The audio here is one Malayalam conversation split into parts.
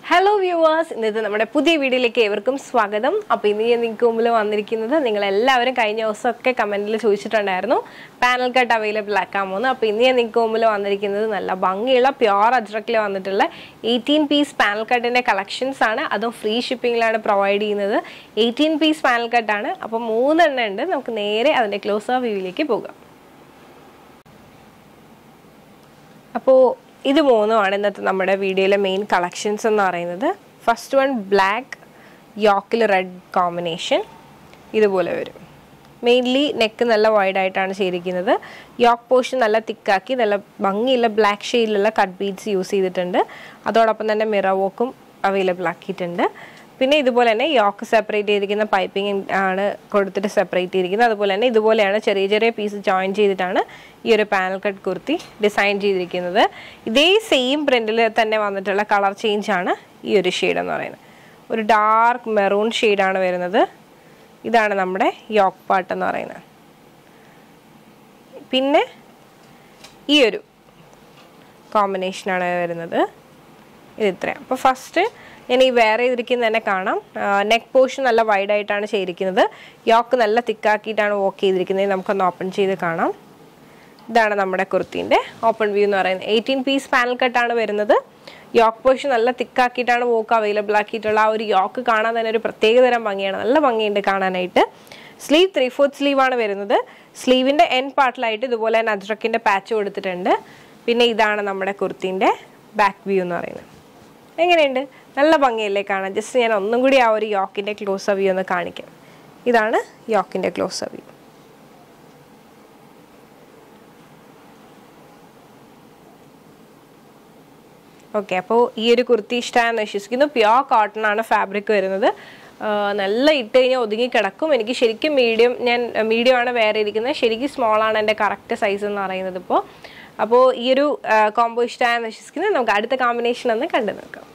Hello viewers, ഇന്നത്തെ നമ്മുടെ പുതിയ വീഡിയോയിലേക്ക് ഏവർക്കും സ്വാഗതം. അപ്പോൾ ഇന്ന് ഞാൻ നിങ്ങൾക്ക് മുമ്പിൽ വന്നിരിക്കുന്നത് നിങ്ങൾ എല്ലാവരും കഴിഞ്ഞ ദിവസമൊക്കെ കമന്റിൽ ചോദിച്ചിട്ടുണ്ടായിരുന്നു പാനൽ കട്ട് അവൈലബിൾ ആക്കാമോന്ന്. അപ്പോൾ ഇന്ന് ഞാൻ നിങ്ങൾക്ക് മുമ്പിൽ വന്നിരിക്കുന്നത് നല്ല ഭംഗിയുള്ള പ്യുവർ അജ്രക്കിൽ വന്നിട്ടുള്ള 18 പീസ് പാനൽ കട്ടിന്റെ കളക്ഷൻസ് ആണ്. അതും ഫ്രീ ഷിപ്പിംഗിലാണ് പ്രൊവൈഡ് ചെയ്യുന്നത്. 18 പീസ് പാനൽ കട്ടാണ്. അപ്പോൾ 3 എണ്ണം ഉണ്ട്. നമുക്ക് നേരെ അതിന്റെ ക്ലോസ് ഓഫ് വ്യൂയിലേക്ക് പോകാം. അപ്പോൾ ഇത് മൂന്നുമാണ് ഇന്നത്തെ നമ്മുടെ വീഡിയോയിലെ മെയിൻ കളക്ഷൻസ് എന്ന് പറയുന്നത്. ഫസ്റ്റ് വൺ ബ്ലാക്ക് യോക്കിൽ റെഡ് കോമ്പിനേഷൻ ഇതുപോലെ വരും. മെയിൻലി നെക്ക് നല്ല വൈഡ് ആയിട്ടാണ് ചെയ്തിരിക്കുന്നത്. യോക്ക് പോർഷൻ നല്ല തിക്കാക്കി നല്ല ഭംഗിയുള്ള ബ്ലാക്ക് ഷെയ്ഡിലുള്ള കട്ട് ബീഡ്സ് യൂസ് ചെയ്തിട്ടുണ്ട്. അതോടൊപ്പം തന്നെ മിറർ വർക്കും അവൈലബിൾ ആക്കിയിട്ടുണ്ട്. പിന്നെ ഇതുപോലെ തന്നെ യോക്ക് സെപ്പറേറ്റ് ചെയ്തിരിക്കുന്ന പൈപ്പിംഗ് ആണ് കൊടുത്തിട്ട് സെപ്പറേറ്റ് ചെയ്തിരിക്കുന്നത്. അതുപോലെ തന്നെ ഇതുപോലെയാണ് ചെറിയ ചെറിയ പീസ് ജോയിൻ ചെയ്തിട്ടാണ് ഈ ഒരു പാനൽ കട്ട് കുർത്തി ഡിസൈൻ ചെയ്തിരിക്കുന്നത്. ഇതേ സെയിം പ്രിന്റിൽ തന്നെ വന്നിട്ടുള്ള കളർ ചേഞ്ച് ആണ് ഈ ഒരു ഷെയ്ഡ് എന്ന് പറയുന്നത്. ഒരു ഡാർക്ക് മെറൂൺ ഷെയ്ഡാണ് വരുന്നത്. ഇതാണ് നമ്മുടെ യോക്ക് പാർട്ട് എന്ന് പറയുന്നത്. പിന്നെ ഈ ഒരു കോമ്പിനേഷനാണ് വരുന്നത്. ഇത് ഇത്രയാണ്. അപ്പോൾ ഫസ്റ്റ് ഞാൻ ഈ വെയർ ചെയ്തിരിക്കുന്നത് തന്നെ കാണാം. നെക്ക് പോർഷൻ നല്ല വൈഡ് ആയിട്ടാണ് ചെയ്തിരിക്കുന്നത്. യോക്ക് നല്ല തിക്കാക്കിയിട്ടാണ് വർക്ക് ചെയ്തിരിക്കുന്നത്. നമുക്കൊന്ന് ഓപ്പൺ ചെയ്ത് കാണാം. ഇതാണ് നമ്മുടെ കുർത്തീൻ്റെ ഓപ്പൺ വ്യൂ എന്ന് പറയുന്നത്. 18 പീസ് പാനൽ കട്ടാണ് വരുന്നത്. യോക്ക് പോർഷൻ നല്ല തിക്കാക്കിയിട്ടാണ് വർക്ക് അവൈലബിൾ ആക്കിയിട്ടുള്ള ആ ഒരു യോക്ക് കാണാൻ തന്നെ ഒരു പ്രത്യേകതരം ഭംഗിയാണ്. നല്ല ഭംഗിയുണ്ട് കാണാനായിട്ട്. സ്ലീവ് 3/4 സ്ലീവാണ് വരുന്നത്. സ്ലീവിൻ്റെ എൻ പാർട്ടിലായിട്ട് ഇതുപോലെ തന്നെ അജ്രക്കിൻ്റെ പാച്ച് കൊടുത്തിട്ടുണ്ട്. പിന്നെ ഇതാണ് നമ്മുടെ കുർത്തീൻ്റെ ബാക്ക് വ്യൂ എന്ന് പറയുന്നത്. എങ്ങനെയുണ്ട്? നല്ല ഭംഗിയല്ലേ കാണാൻ. ജസ്റ്റ് ഞാൻ ഒന്നും കൂടി ആ ഒരു യോക്കിൻ്റെ ക്ലോസ് വ്യൂ ഒന്ന് കാണിക്കാം. ഇതാണ് യോക്കിൻ്റെ ക്ലോസ് വ്യൂ. ഓക്കെ, അപ്പോൾ ഈ ഒരു കുർത്തി ഇഷ്ടമാണെന്ന് വിശ്വസിക്കുന്നു. പ്യുവർ കോട്ടൺ ആണ് ഫാബ്രിക് വരുന്നത്. നല്ല ഇട്ട് കഴിഞ്ഞാൽ ഒതുങ്ങി കിടക്കും. എനിക്ക് ശരിക്കും മീഡിയം ആണ് വേറെ ഇരിക്കുന്നത്. ശരിക്കും സ്മോളാണ് എൻ്റെ കറക്റ്റ് സൈസ് എന്ന് പറയുന്നത്. അപ്പോൾ ഈ ഒരു കോംബോ ഇഷ്ടമായെന്ന് വിശ്വസിക്കുന്നത്. നമുക്ക് അടുത്ത കോമ്പിനേഷൻ ഒന്ന് കണ്ടു നോക്കാം.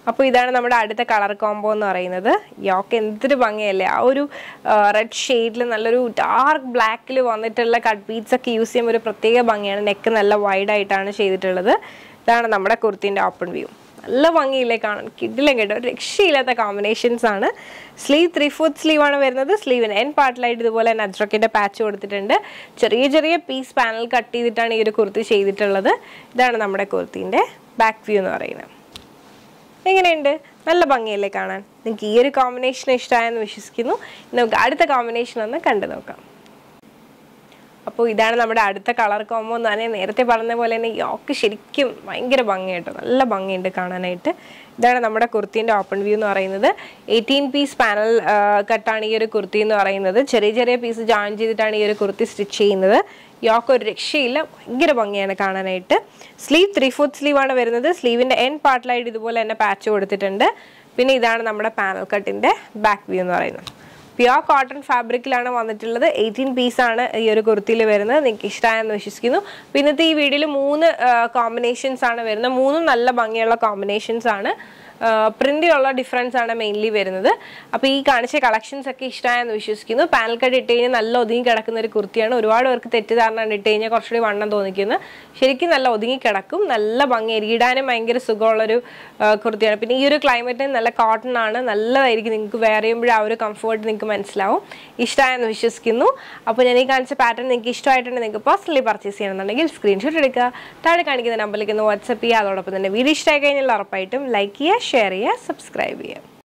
അപ്പോൾ ഇതാണ് നമ്മുടെ അടുത്ത കളർ കോംബോ എന്ന് പറയുന്നത്. യോക്ക് എന്തൊരു ഭംഗിയല്ലേ! ആ ഒരു റെഡ് ഷെയ്ഡിൽ നല്ലൊരു ഡാർക്ക് ബ്ലാക്കിൽ വന്നിട്ടുള്ള കട്ട് ബീഡ്സ് ഒക്കെ യൂസ് ചെയ്യുമ്പോൾ ഒരു പ്രത്യേക ഭംഗിയാണ്. നെക്ക് നല്ല വൈഡ് ആയിട്ടാണ് ചെയ്തിട്ടുള്ളത്. ഇതാണ് നമ്മുടെ കുർത്തീൻ്റെ ഓപ്പൺ വ്യൂ. നല്ല ഭംഗിയില്ലേ കാണാൻ. കിഡിലും കേട്ടോ, ഒരു രക്ഷയില്ലാത്ത കോമ്പിനേഷൻസ് ആണ്. സ്ലീവ് 3/4 സ്ലീവാണ് വരുന്നത്. സ്ലീവിന് എൻ പാർട്ടിലായിട്ട് ഇതുപോലെ തന്നെ അജ്രക്കിൻ്റെ പാച്ച് കൊടുത്തിട്ടുണ്ട്. ചെറിയ ചെറിയ പീസ് പാനൽ കട്ട് ചെയ്തിട്ടാണ് ഈ ഒരു കുർത്തി ചെയ്തിട്ടുള്ളത്. ഇതാണ് നമ്മുടെ കുർത്തീൻ്റെ ബാക്ക് വ്യൂ എന്ന് പറയുന്നത്. എങ്ങനെയുണ്ട്? നല്ല ഭംഗിയല്ലേ കാണാൻ. നിങ്ങൾക്ക് ഈ ഒരു കോമ്പിനേഷൻ ഇഷ്ടമായെന്ന് വിശ്വസിക്കുന്നു. നമുക്ക് അടുത്ത കോമ്പിനേഷൻ ഒന്ന് കണ്ടു നോക്കാം. അപ്പോൾ ഇതാണ് നമ്മുടെ അടുത്ത കളർ കോംബോ എന്ന് പറഞ്ഞാൽ നേരത്തെ പറഞ്ഞ പോലെ തന്നെ യോക്ക് ശരിക്കും ഭയങ്കര ഭംഗിയായിട്ടോ, നല്ല ഭംഗിയുണ്ട് കാണാനായിട്ട്. ഇതാണ് നമ്മുടെ കുർത്തീൻ്റെ ഓപ്പൺ വ്യൂ എന്ന് പറയുന്നത്. 18 പീസ് പാനൽ കട്ടാണ് ഈ ഒരു കുർത്തി എന്ന് പറയുന്നത്. ചെറിയ ചെറിയ പീസ് ജോയിൻ ചെയ്തിട്ടാണ് ഈ ഒരു കുർത്തി സ്റ്റിച്ച് ചെയ്യുന്നത്. യോക്ക് ഒരു രക്ഷയില്ല, ഭയങ്കര ഭംഗിയാണ് കാണാനായിട്ട്. സ്ലീവ് 3/4 സ്ലീവാണ് വരുന്നത്. സ്ലീവിൻ്റെ എൻ പാർട്ടിലായിട്ട് ഇതുപോലെ തന്നെ പാച്ച് കൊടുത്തിട്ടുണ്ട്. പിന്നെ ഇതാണ് നമ്മുടെ പാനൽ കട്ടിൻ്റെ ബാക്ക് വ്യൂ എന്ന് പറയുന്നത്. പ്യുവർ കോട്ടൺ ഫാബ്രിക്കിലാണ് വന്നിട്ടുള്ളത്. 18 പീസാണ് ഈ ഒരു കുർത്തിയിൽ വരുന്നത്. നിങ്ങൾക്ക് ഇഷ്ടമായെന്ന് വിശ്വസിക്കുന്നു. ഇന്നത്തെ ഈ വീഡിയോയിൽ 3 കോമ്പിനേഷൻസ് ആണ് വരുന്നത്. 3 നല്ല ഭംഗിയുള്ള കോമ്പിനേഷൻസ് ആണ്. പ്രിന്റിലുള്ള ഡിഫറൻസ് ആണ് മെയിൻലി വരുന്നത്. അപ്പോൾ ഈ കാണിച്ച കളക്ഷൻസ് ഒക്കെ ഇഷ്ടമായെന്ന് വിശ്വസിക്കുന്നു. പാനൽ കട്ട് ഇട്ട് കഴിഞ്ഞാൽ നല്ല ഒതുങ്ങി കിടക്കുന്ന ഒരു കുർത്തിയാണ്. ഒരുപാട് പേർക്ക് തെറ്റിദ്ധാരണ ഇട്ട് കഴിഞ്ഞാൽ കുറച്ചുകൂടി വണ്ണം തോന്നിക്കുന്നത്. ശരിക്കും നല്ല ഒതുങ്ങി കിടക്കും, നല്ല ഭംഗിയായിരിക്കും. ഇടാനും ഭയങ്കര സുഖമുള്ളൊരു കുർത്തിയാണ്. പിന്നെ ഈ ഒരു ക്ലൈമറ്റിന് നല്ല കോട്ടൺ ആണ്, നല്ലതായിരിക്കും. നിങ്ങൾക്ക് വെയർ ചെയ്യുമ്പോൾ ആ ഒരു കംഫർട്ട് നിങ്ങൾക്ക് മനസ്സിലാവും. ഇഷ്ടമായെന്ന് വിശ്വസിക്കുന്നു. അപ്പോൾ ഞാൻ ഈ കാണിച്ച പാറ്റേൺ നിങ്ങൾക്ക് ഇഷ്ടമായിട്ടുണ്ടെങ്കിൽ നിങ്ങൾക്ക് പേഴ്സണലി പർച്ചേസ് ചെയ്യണമെന്നുണ്ടെങ്കിൽ സ്ക്രീൻഷോട്ട് എടുക്കുക. താഴെ കാണിക്കുന്ന നമ്പറിലേക്ക് ഒന്ന് വാട്സപ്പ് ചെയ്യുക. അതോടൊപ്പം തന്നെ വീഡിയോ ഇഷ്ടമായി കഴിഞ്ഞാൽ ഉറപ്പായിട്ടും ലൈക്ക് ചെയ്യുക, ഷെയർ ചെയ്യുക, സബ്സ്ക്രൈബ് ചെയ്യുക.